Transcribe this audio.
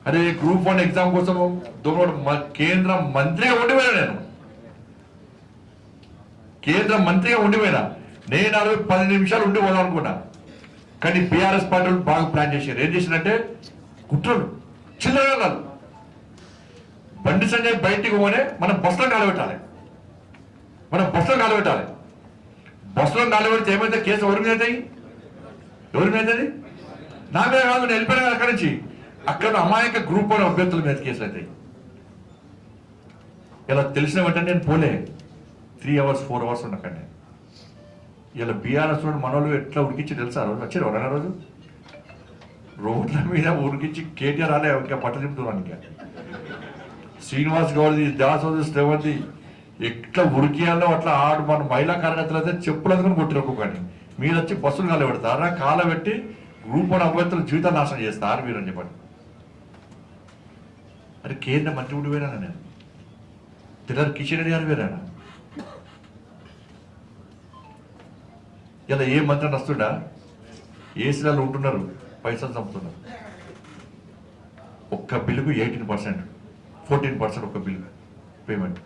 అరే group 1 exam కోసం కేంద్ర మంత్రిగా ఉండిపోయినా కేంద్ర మంత్రిగా ఉండిపోయినా నేను 10 నిమిషాలు ఉండి పోదాం అనుకున్నా. కానీ బీఆర్ఎస్ పార్టీ బాగా ప్లాన్ చేశారు. ఏం చేసినంటే కుట్రలు చిల్లరగా కాదు. బండి సంజయ్ బయటికి పోనే మనం బస్సులో కాలబెట్టాలి. బస్సులో కాలబెడితే ఏమైతే కేసు ఎవరి మీద అవుతాయి? నా మీద కాదు, నేను వెళ్ళిపోయినా అక్కడి నుంచి. అక్కడ అమాయక గ్రూప్ 1 అభ్యర్థుల మీద కేసులు అవుతాయి. ఇలా తెలిసిన వెంటనే నేను పోలే. 3 hours 4 hours ఉండకండి. ఇలా బీఆర్ఎస్ మనోళ్ళు ఎట్లా ఉడికించి తెలుసా? రోజు వచ్చారు ఎవరైనా రోజు రోడ్ల మీద ఉడికించి కేటీఆర్ రాలే ఇంకా పట్ట చెప్తున్నాను. ఇంకా శ్రీనివాస్ గౌడ్ది, దాసోది, శ్రవంతి ఎట్లా ఉడికియాలో అట్లా ఆడు మన మహిళా కార్యకర్తలు అయితే చెప్పులు అందుకుని కొట్టిరు ఒక్కొక్కని. మీరు వచ్చి బస్సులు కాలబెడతారా? కాలబెట్టి గ్రూప్ 1 అభ్యర్థులు జీవితాలు నాశనం చేస్తారు మీరు అని చెప్పండి. అరే కేంద్ర మంత్రి ఉండి పోయినా నేను తెల్లారి కిషన్ రెడ్డి గారు వేరానా? ఇలా ఏ మంత్రి వస్తుండా? ఏసీలలో ఉంటున్నారు, పైసలు చంపుతున్నారు. ఒక్క బిల్లుకు 18%, 14% ఒక్క బిల్లు పేమెంట్.